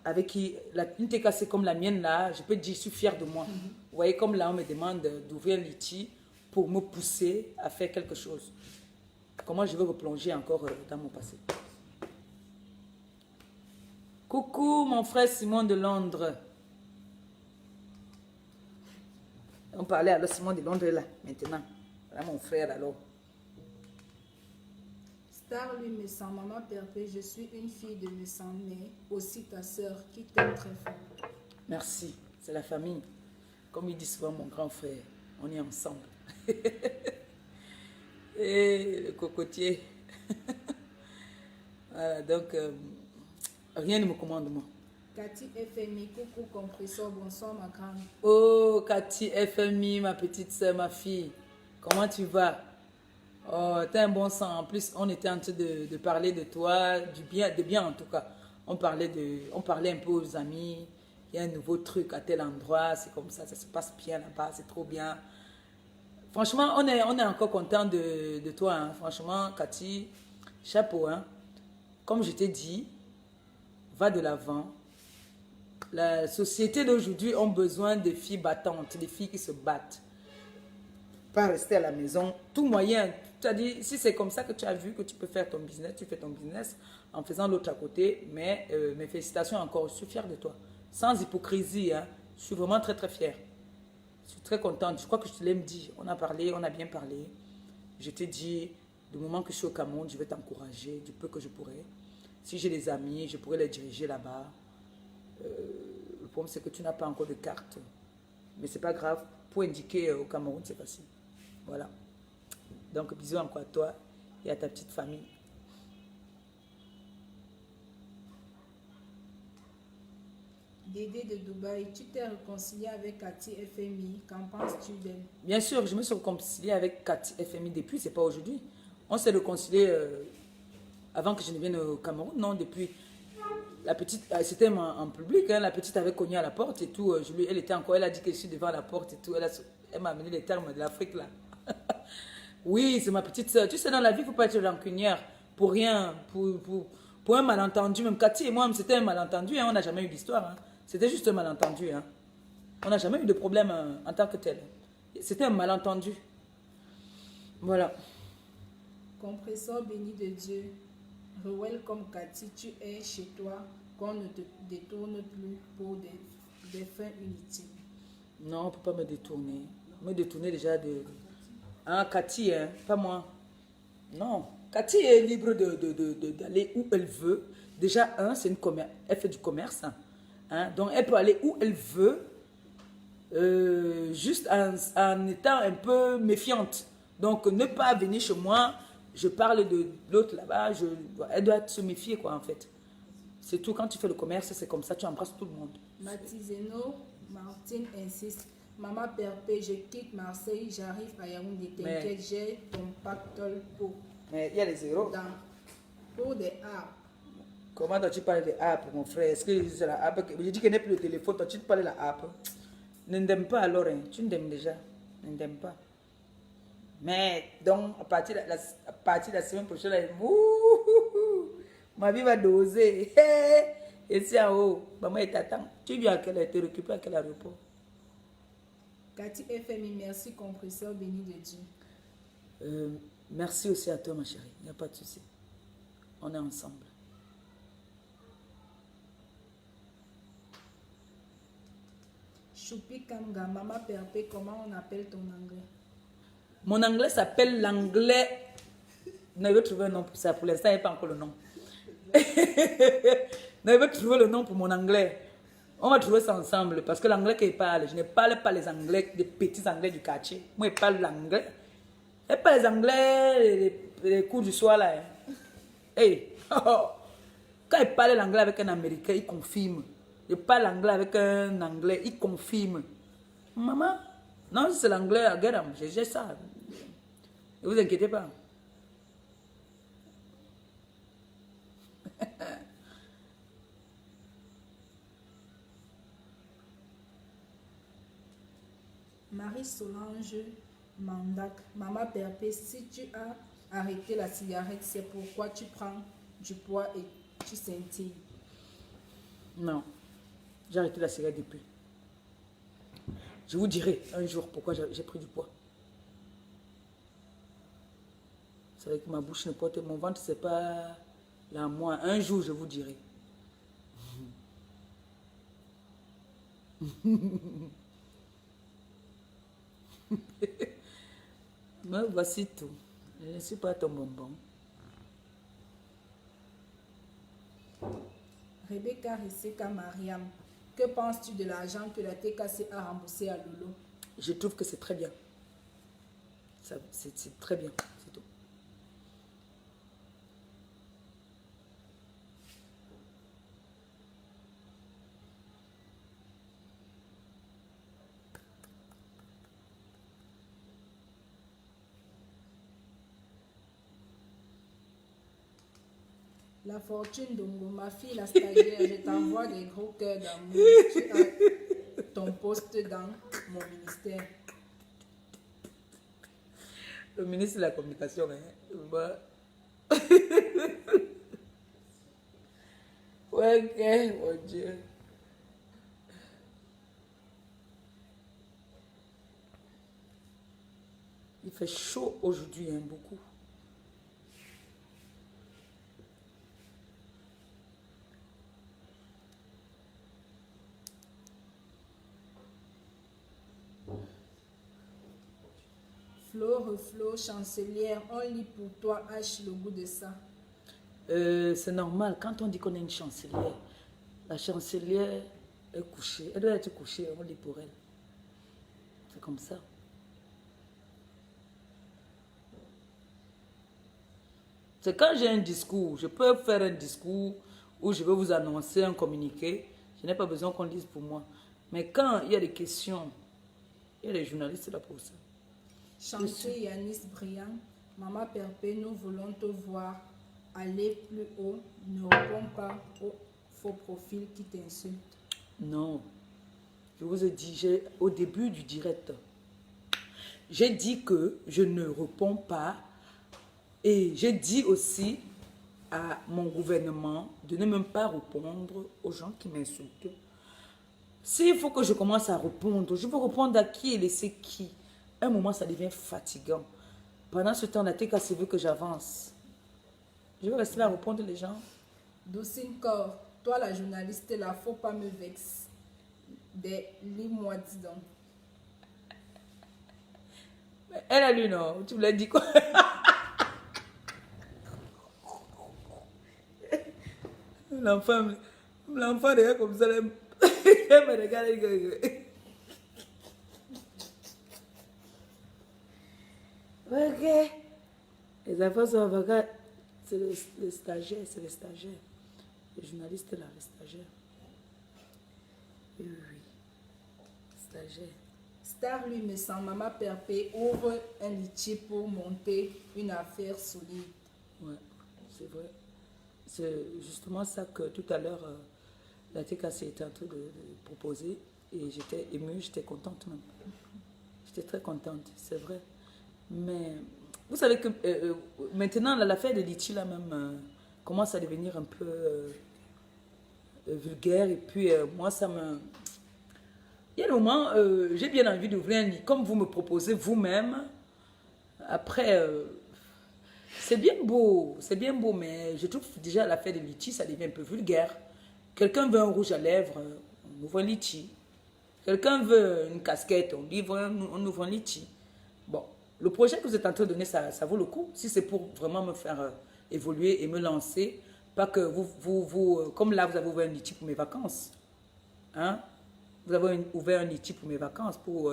une TKC comme la mienne là, je peux dire que je suis fier de moi. Vous voyez, comme là, on me demande d'ouvrir l'ITI pour me pousser à faire quelque chose. Comment je veux replonger encore dans mon passé. Coucou mon frère Simon de Londres. On parlait alors Simon de Londres là, maintenant. Voilà mon frère alors. Star lui me sent, maman perpète, je suis une fille de me sent, mais aussi ta soeur qui t'aime très fort. Merci, c'est la famille. Comme il dit souvent mon grand frère, on est ensemble. Et le cocotier. Voilà, donc, rien ne me commande, moi. Cathy FMI, coucou compresseur, bonsoir ma grande. Oh, Cathy FMI, ma petite soeur, ma fille. Comment tu vas? Oh, t'as un bon sang. En plus, on était en train de parler de toi, de bien en tout cas. On parlait un peu aux amis. Il y a un nouveau truc à tel endroit, c'est comme ça se passe bien là-bas, c'est trop bien. Franchement, on est encore content de toi. Hein. Franchement, Cathy, chapeau. Hein. Comme je t'ai dit, va de l'avant. La société d'aujourd'hui a besoin de filles battantes, des filles qui se battent. Pas rester à la maison. Tout moyen. C'est-à-dire, si c'est comme ça que tu as vu que tu peux faire ton business, tu fais ton business en faisant l'autre à côté. Mais mes félicitations encore, je suis fière de toi. Sans hypocrisie, hein. Je suis vraiment très très fière. Je suis très contente. Je crois que je te l'ai dit. On a parlé, on a bien parlé. Je t'ai dit, du moment que je suis au Cameroun, je vais t'encourager du peu que je pourrai. Si j'ai des amis, je pourrais les diriger là-bas. Le problème, c'est que tu n'as pas encore de carte. Mais ce n'est pas grave. Pour indiquer au Cameroun, c'est facile. Voilà. Donc, bisous encore à toi et à ta petite famille. Dédé de Dubaï, tu t'es réconcilié avec Cathy FMI. Qu'en penses-tu d'elle? Bien sûr, je me suis réconciliée avec Cathy FMI depuis, c'est pas aujourd'hui. On s'est réconcilié avant que je ne vienne au Cameroun, non, depuis. La petite, c'était en public, hein, la petite avait cogné à la porte et tout. Elle était encore, elle a dit que je suis devant la porte et tout. Elle m'a amené les termes de l'Afrique là. Oui, c'est ma petite soeur. Tu sais, dans la vie, il ne faut pas être rancunière pour rien, pour un malentendu. Même Cathy et moi, c'était un malentendu, hein, on n'a jamais eu d'histoire. Hein. C'était juste un malentendu. Hein. On n'a jamais eu de problème en tant que tel. C'était un malentendu. Voilà. Compresseur béni de Dieu, Rewell comme Cathy, tu es chez toi, qu'on ne te détourne plus pour des fins inutiles. Non, on ne peut pas me détourner. Me détourner déjà de... Hein, Cathy, hein, pas moi. Non. Cathy est libre d'aller où elle veut. Déjà, c'est une commerce. Elle fait du commerce. Hein, donc, elle peut aller où elle veut, juste en étant un peu méfiante. Donc, ne pas venir chez moi. Je parle de l'autre là-bas. Elle doit se méfier, quoi, en fait. C'est tout. Quand tu fais le commerce, c'est comme ça. Tu embrasses tout le monde. Matiseno, Martine insiste. Maman Perpé, je quitte Marseille, j'arrive à Yaoundé. T'inquiète, j'ai ton pactole pour. Mais il y a les zéros. Pour des arbres. Comment toi tu parles de app, mon frère? Est-ce que c'est la app? Je dis qu'il n'y a plus le téléphone, toi tu te parles de la app. Ne m'aime pas alors, hein. Tu m'aimes déjà. Ne m'aime pas. Mais donc, à partir de la semaine prochaine, ma vie va doser. Et c'est en haut. Maman, elle t'attend. Tu viens à quelle heure? Tu es récupéré à quel aéroport? Cathy FMI, merci, compresseur béni de Dieu. Merci aussi à toi, ma chérie. Il n'y a pas de souci. On est ensemble. Choupi Kamga, Maman Perpé, comment on appelle ton anglais? Mon anglais s'appelle l'anglais. Non, il veut trouver un nom pour ça. Pour l'instant, il n'y a pas encore le nom. Non, il veut trouver le nom pour mon anglais. On va trouver ça ensemble. Parce que l'anglais qu'il parle, je ne parle pas les anglais, des petits anglais du quartier. Moi, je parle l'anglais. Je ne parle pas les anglais, les cours du soir là. Hey. Quand il parle l'anglais avec un américain, il confirme. Je parle l'anglais avec un anglais, il confirme. Maman, non, c'est l'anglais, j'ai ça. Ne vous inquiétez pas. Marie Solange Mandac, Maman Perpé, si tu as arrêté la cigarette, c'est pourquoi tu prends du poids et tu scintilles. Non, j'ai arrêté la cigarette depuis. Je vous dirai un jour pourquoi j'ai pris du poids. C'est vrai que ma bouche ne porte, mon ventre, c'est pas là moi. Un jour, je vous dirai. Mais voici tout. Je ne suis pas ton bonbon. Rebecca Risseka Mariam, que penses-tu de l'argent que la TKC a remboursé à Lolo? Je trouve que c'est très bien. C'est très bien, c'est tout. La fortune d'Ongo, ma fille, la stagiaire, je t'envoie des gros cœurs d'amour. Tu as ton poste dans mon ministère. Le ministre de la Communication, hein. Bah. Ouais, ok, mon Dieu. Il fait chaud aujourd'hui, hein, beaucoup. Flo, chancelière, on lit pour toi, H, le goût de ça. C'est normal, quand on dit qu'on est une chancelière, la chancelière est couchée. Elle doit être couchée, on lit pour elle. C'est comme ça. C'est quand j'ai un discours, je peux faire un discours où je vais vous annoncer un communiqué. Je n'ai pas besoin qu'on lise pour moi. Mais quand il y a des questions, il y a des journalistes là pour ça. Chantier Yanis Briand, Maman Perpé, nous voulons te voir aller plus haut. Ne réponds pas aux faux profils qui t'insultent. Non. Je vous ai dit, au début du direct, j'ai dit que je ne réponds pas. Et j'ai dit aussi à mon gouvernement de ne même pas répondre aux gens qui m'insultent. S'il faut que je commence à répondre, je veux répondre à qui et laisser qui. À un moment, ça devient fatigant. Pendant ce temps, la TKC veut que j'avance. Je vais rester là à répondre les gens. Doucine Corps, toi la journaliste là, faut pas me vexer. Lis-moi, dis donc. Elle a lu, non? Tu me l'as dit quoi? L'enfant derrière comme ça, elle me regarde. Ok. Les enfants sont avocats. C'est les stagiaires, c'est les stagiaires. Les journalistes là, les stagiaires. Oui, oui, oui. Stagiaires. Star lui me sent Maman Perpé ouvre un litchi pour monter une affaire solide. Ouais, c'est vrai. C'est justement ça que tout à l'heure, la TKC était en train de proposer. Et j'étais émue, j'étais contente même. J'étais très contente, c'est vrai. Mais vous savez que maintenant, l'affaire de Litchi là même commence à devenir un peu vulgaire. Et puis moi, ça me... Il y a des moments, j'ai bien envie d'ouvrir un lit, comme vous me proposez vous-même. Après, c'est bien beau, mais je trouve déjà l'affaire de Litchi, ça devient un peu vulgaire. Quelqu'un veut un rouge à lèvres, on ouvre un Litchi. Quelqu'un veut une casquette, on ouvre un Litchi. Bon, le projet que vous êtes en train de donner, ça vaut le coup. Si c'est pour vraiment me faire évoluer et me lancer, pas que vous comme là, vous avez ouvert un Litchi pour mes vacances. Hein? Vous avez ouvert un Litchi pour mes vacances, pour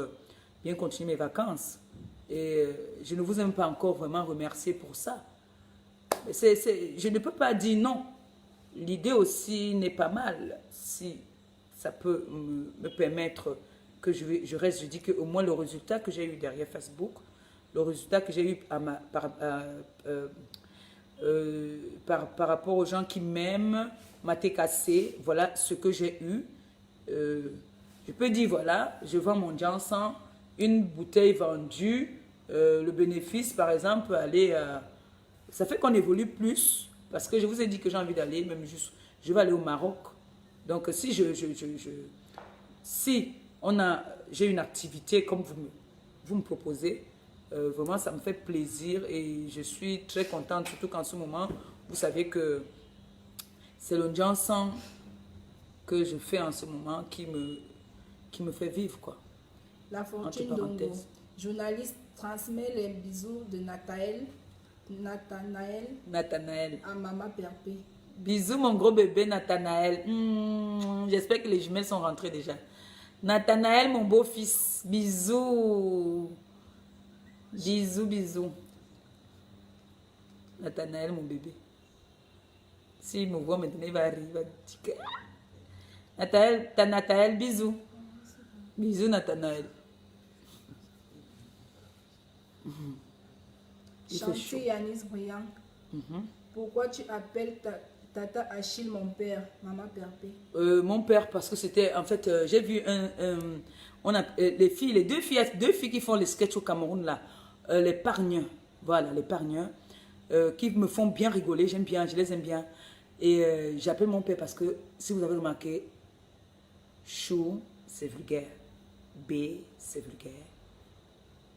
bien continuer mes vacances. Et je ne vous ai même pas encore vraiment remercié pour ça. Je ne peux pas dire non. L'idée aussi n'est pas mal. Si ça peut me permettre que je reste, je dis qu'au moins le résultat que j'ai eu derrière Facebook, le résultat que j'ai eu par rapport aux gens qui m'aiment, m'a TKC, voilà ce que j'ai eu. Je peux dire, voilà, je vends mon Janssen, une bouteille vendue, le bénéfice, par exemple, aller ça fait qu'on évolue plus, parce que je vous ai dit que j'ai envie d'aller, même juste, je vais aller au Maroc. Donc, si j'ai une activité comme vous me proposez, vraiment, ça me fait plaisir et je suis très contente, surtout qu'en ce moment, vous savez que c'est le Janssen que je fais en ce moment qui me fait vivre, quoi. La Fortune Dongo, journaliste, transmet les bisous de Nathanaël à Maman Perpé. Bisous mon gros bébé Nathanaël. J'espère que les jumelles sont rentrées déjà. Nathanaël, mon beau-fils. Bisous. Bisous, bisous. Nathanaël, mon bébé. S'il me voit maintenant, il va rire. Il va dire que... Nathanaël, bisous. Bisous, Nathanaël. Chantier Yanis Briand. Pourquoi tu appelles Tata Achille mon père, Maman Perpé? Mon père, parce que c'était, en fait, j'ai vu les deux filles qui font les sketchs au Cameroun, là, les Pargneux, voilà, les Pargneux, qui me font bien rigoler, j'aime bien, je les aime bien. Et j'appelle mon père parce que, si vous avez remarqué, chou, c'est vulgaire, B, c'est vulgaire,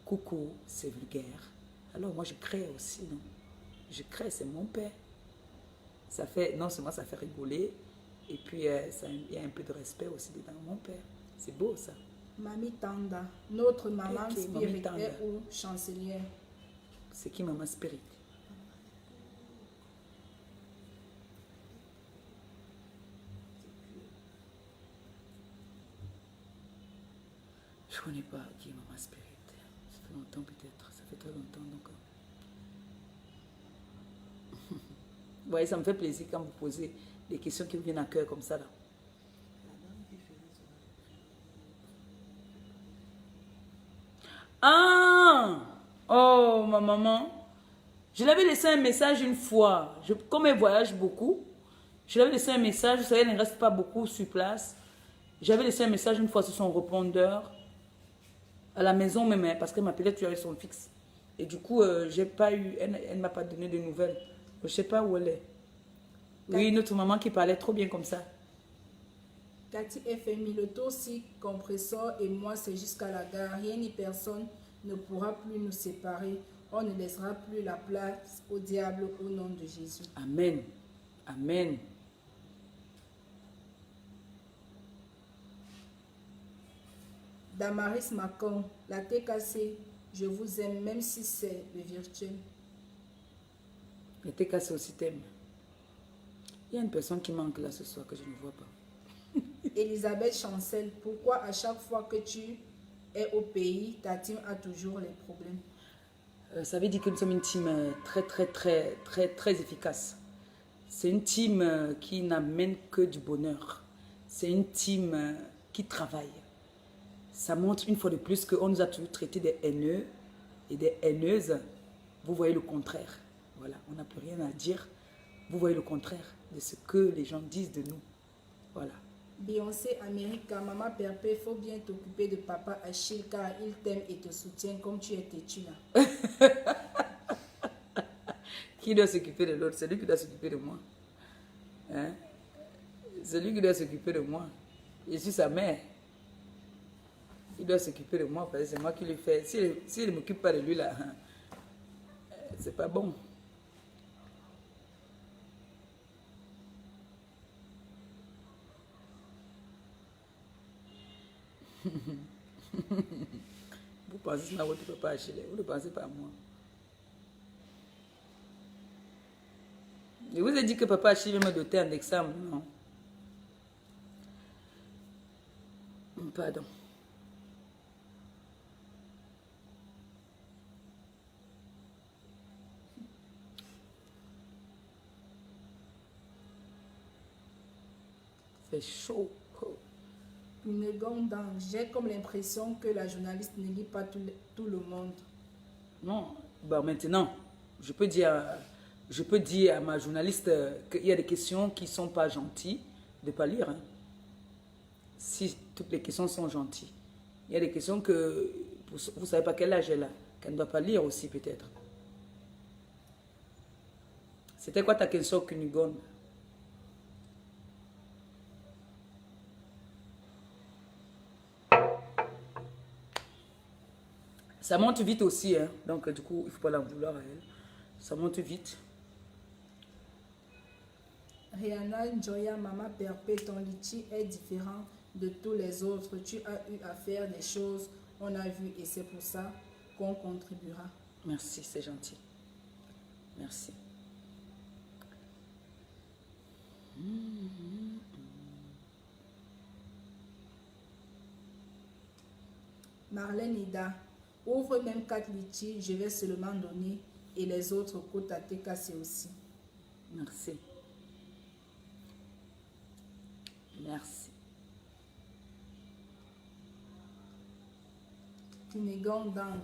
coucou, c'est vulgaire. Alors moi, je crée aussi, non? Je crée, c'est mon père. Ça fait, non seulement ça fait rigoler, et puis il y a un peu de respect aussi dedans. Mon père, c'est beau ça. Mamie Tanda, notre maman Okay, spirituelle ou chancelière? C'est qui maman spirit? Je ne connais pas qui est maman spirit. Ça fait longtemps peut-être, ça fait très longtemps donc. Vous voyez, ça me fait plaisir quand vous posez des questions qui vous viennent à cœur comme ça là. ma maman. Je l'avais laissé un message une fois. Comme elle voyage beaucoup, je l'avais laissé un message. Vous savez, elle ne reste pas beaucoup sur place. J'avais laissé un message une fois sur son répondeur. À la maison même, hein, parce qu'elle m'appelait, tu avais son fixe. Et du coup, j'ai pas eu, elle ne m'a pas donné de nouvelles. Je ne sais pas où elle est. Oui, notre maman qui parlait trop bien comme ça. Cathy FMI, le taux si compresseur et moi, c'est jusqu'à la gare. Rien ni personne ne pourra plus nous séparer. On ne laissera plus la place au diable au nom de Jésus. Amen. Amen. Damaris Macon, la TKC, je vous aime même si c'est le virtuel. La TKC aussi t'aime. Il y a une personne qui manque là ce soir que je ne vois pas. Elisabeth Chancel, pourquoi à chaque fois que tu es au pays, ta team a toujours les problèmes? Ça veut dire que nous sommes une team très efficace. C'est une team qui n'amène que du bonheur. C'est une team qui travaille. Ça montre une fois de plus qu'on nous a toujours traité des haineux et des haineuses. Vous voyez le contraire. Voilà, on n'a plus rien à dire. Vous voyez le contraire de ce que les gens disent de nous. Voilà. Beyoncé America, maman Perpé, faut bien t'occuper de papa Achille car il t'aime et te soutient comme tu es têtu là. Qui doit s'occuper de l'autre? C'est lui qui doit s'occuper de moi. Hein? C'est lui qui doit s'occuper de moi. Je suis sa mère. Il doit s'occuper de moi parce que c'est moi qui lui fais. S'il ne m'occupe pas de lui là, c'est pas bon. Vous pensez que c'est votre papa Achille, vous ne pensez pas à moi. Je vous ai dit que papa Achille va me doter en examen, non? Pardon. C'est chaud. Une grande j'ai comme l'impression que la journaliste ne lit pas tout le monde. Non, bon, maintenant, je peux dire à ma journaliste qu'il y a des questions qui ne sont pas gentilles de ne pas lire. Hein. Si toutes les questions sont gentilles. Il y a des questions que vous ne savez pas quel âge elle a, qu'elle ne doit pas lire aussi peut-être. C'était quoi ta question, Kunigon? Ça monte vite aussi, hein. Donc du coup, il ne faut pas la vouloir à elle. Ça monte vite. Rihanna Njoya, maman Perpé, ton litchi est différent de tous les autres. Tu as eu à faire des choses, on a vu, et c'est pour ça qu'on contribuera. Merci, c'est gentil. Merci. Marlène Ida, ouvre même 4 litchis, je vais seulement donner, et les autres côtes à TKC aussi. Merci. Merci. Tunégan Dang,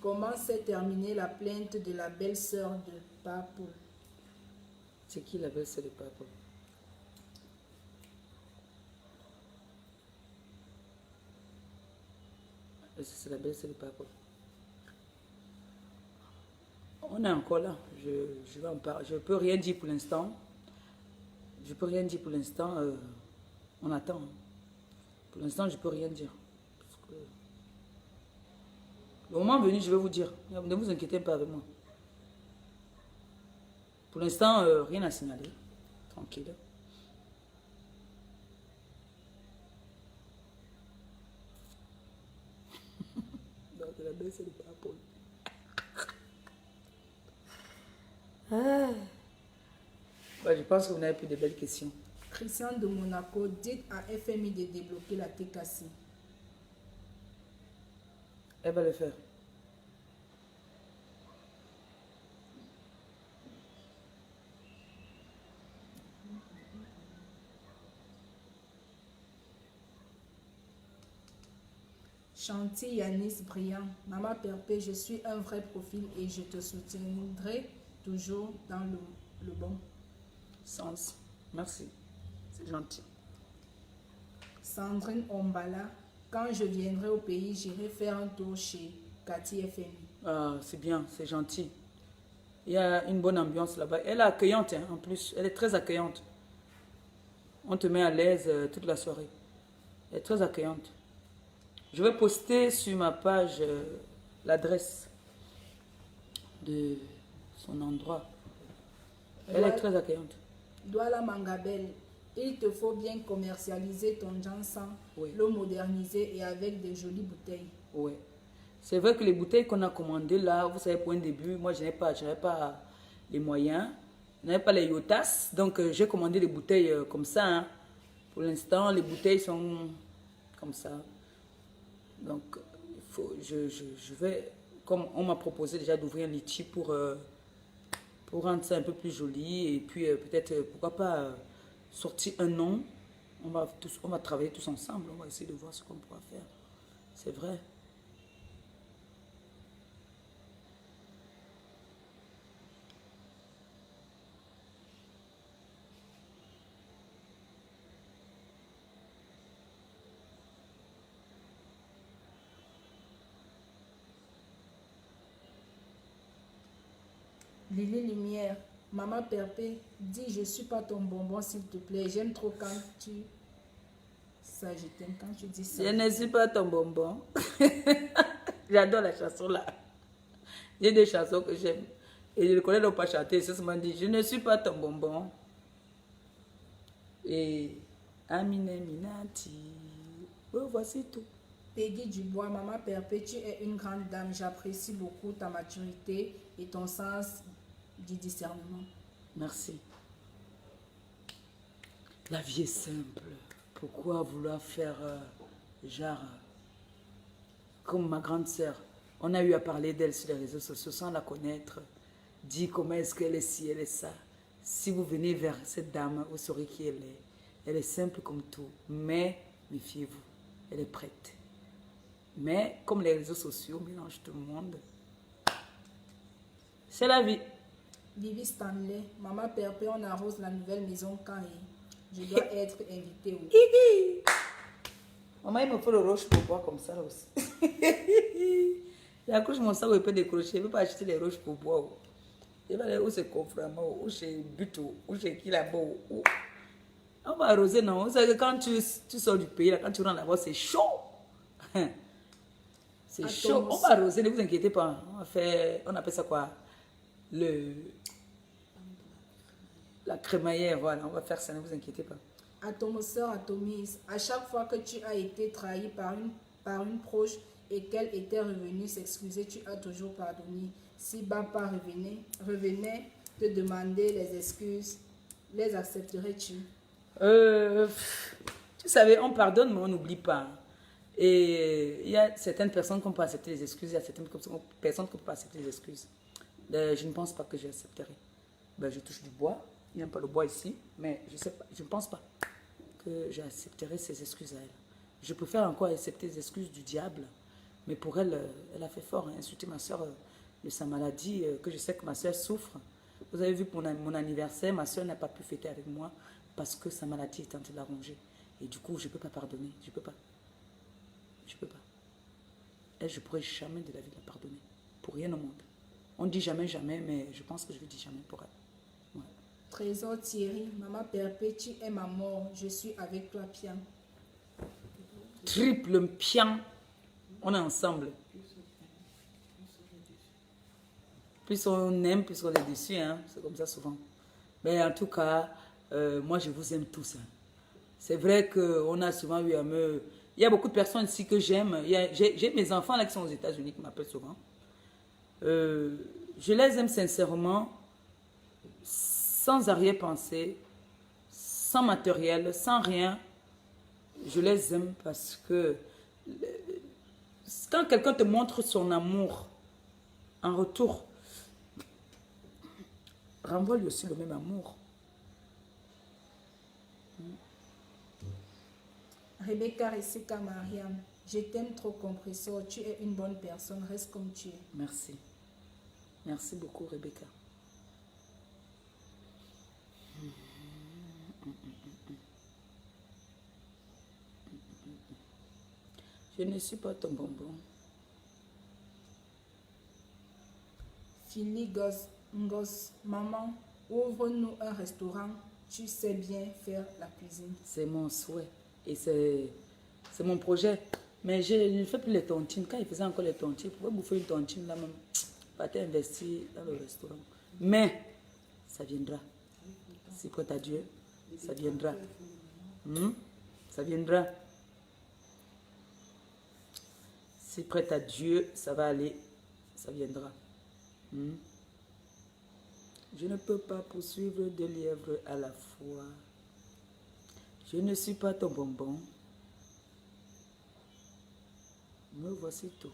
comment s'est terminée la plainte de la belle-sœur de Papou? C'est qui la belle-sœur de Papou? C'est la belle-sœur de Papou. On est encore là. Je vais en parler. Je ne peux rien dire pour l'instant. Je peux rien dire pour l'instant. On attend. Pour l'instant, je ne peux rien dire. Parce que le moment venu, je vais vous dire. Ne vous inquiétez pas avec moi. Pour l'instant, rien à signaler. Tranquille. Donc, la baisse, c'est pas pour. Bah, je pense que vous n'avez plus de belles questions. Christian de Monaco, dites à FMI de débloquer la TKC. Elle va le faire. Chanty Yanis Briand, Maman Perpé, je suis un vrai profil et je te soutiendrai toujours dans le bon sens. Merci, c'est gentil. Sandrine Ombala, quand je viendrai au pays, j'irai faire un tour chez Cathy FMI. Ah, c'est bien, c'est gentil. Il y a une bonne ambiance là-bas. Elle est accueillante, hein, en plus. Elle est très accueillante. On te met à l'aise toute la soirée. Elle est très accueillante. Je vais poster sur ma page l'adresse de son endroit. Elle est très accueillante. Douala Mangabel, il te faut bien commercialiser ton Jansan, Oui. le moderniser et avec des jolies bouteilles. Oui. C'est vrai que les bouteilles qu'on a commandées là, vous savez, pour un début, moi je n'avais pas les moyens, je n'avais pas les yotas, donc j'ai commandé des bouteilles comme ça. Hein. Pour l'instant, les bouteilles sont comme ça. Donc, je vais, comme on m'a proposé déjà d'ouvrir un litchi pour rendre ça un peu plus joli et puis peut-être, pourquoi pas, sortir un nom. On va travailler tous ensemble, on va essayer de voir ce qu'on pourra faire. C'est vrai. Lily Lumière, Maman Perpé, dis je suis pas ton bonbon s'il te plaît. J'aime trop quand tu... Ça, je t'aime quand tu dis ça. Je ne suis pas ton bonbon. J'adore la chanson là. J'ai des chansons que j'aime. Et je ne connais pas chanter. C'est ce qu'on dit. Je ne suis pas ton bonbon. Et Amine Minati. Oh, voici tout. Peggy Dubois, Maman Perpé, tu es une grande dame. J'apprécie beaucoup ta maturité et ton sens du discernement. Merci. La vie est simple. Pourquoi vouloir faire genre comme ma grande sœur? On a eu à parler d'elle sur les réseaux sociaux sans la connaître. Dit comment est-ce qu'elle est ci, elle est ça. Si vous venez vers cette dame, vous saurez qui elle est. Elle est simple comme tout. Mais méfiez-vous, elle est prête. Mais comme les réseaux sociaux mélangent tout le monde, c'est la vie. Vivi Stanley, Maman Perpé, on arrose la nouvelle maison quand je dois être invitée. Maman, il me faut le roche pour boire comme ça là aussi. J'accroche mon sac où il peut décrocher. Je ne peux pas acheter les roches pour boire. Je vais aller où c'est Conframa, où chez Buto, où chez qui là-bas. On va arroser, non. Vous savez que quand tu sors du pays, là, quand tu rentres là-bas, c'est chaud. C'est chaud. On va arroser, ne vous inquiétez pas. On appelle ça quoi? La crémaillère, voilà. On va faire ça, ne vous inquiétez pas. Atomoseur Atomise, à chaque fois que tu as été trahi par une proche et qu'elle était revenue s'excuser, tu as toujours pardonné. Si Bapa revenait te demander les excuses, les accepterais-tu? Tu savais, on pardonne, mais on n'oublie pas. Et il y a certaines personnes qui ne peuvent pas accepter les excuses, il y a certaines personnes qui ne peuvent pas accepter les excuses. Je ne pense pas que j'accepterai. Je touche du bois, il n'y a pas le bois ici, mais je ne pense pas que j'accepterai ces excuses à elle. Je préfère encore accepter les excuses du diable, mais pour elle, elle a fait fort, hein, insulter ma soeur de sa maladie, que je sais que ma soeur souffre. Vous avez vu pour mon anniversaire, ma soeur n'a pas pu fêter avec moi parce que sa maladie est en train de la ronger. Et du coup, je ne peux pas pardonner, je ne peux pas. Je ne peux pas. Elle, je ne pourrais jamais de la vie la pardonner, pour rien au monde. On dit jamais, jamais, mais je pense que je vais dire jamais pour elle. Ouais. Trésor Thierry, Maman Perpé, tu es ma mort, je suis avec toi, Pian. Triple Pian, on est ensemble. Plus on aime, plus on est dessus, hein? C'est comme ça souvent. Mais en tout cas, moi je vous aime tous. Hein. C'est vrai qu'on a souvent eu à me... Il y a beaucoup de personnes ici que j'aime. J'ai mes enfants là qui sont aux États-Unis qui m'appellent souvent. Je les aime sincèrement, sans arrière-pensée, sans matériel, sans rien. Je les aime parce que quand quelqu'un te montre son amour, en retour, renvoie-lui aussi le même amour. Rebecca Ressika Mariam, Je t'aime trop, compresseur. Tu es une bonne personne. Reste comme tu es. Merci. Merci beaucoup, Rebecca. Je ne suis pas ton bonbon. Philly Ngos, maman, ouvre-nous un restaurant. Tu sais bien faire la cuisine. C'est mon souhait. Et c'est mon projet. Mais je ne fais plus les tontines. Quand il faisait encore les tontines, pourquoi bouffer une tontine là même? Pas t'investir dans le restaurant. Mais ça viendra. Si prête à Dieu, ça viendra. Ça viendra. Si prête à Dieu, ça va aller. Ça viendra. Je ne peux pas poursuivre deux lièvres à la fois. Je ne suis pas ton bonbon. Me voici tout.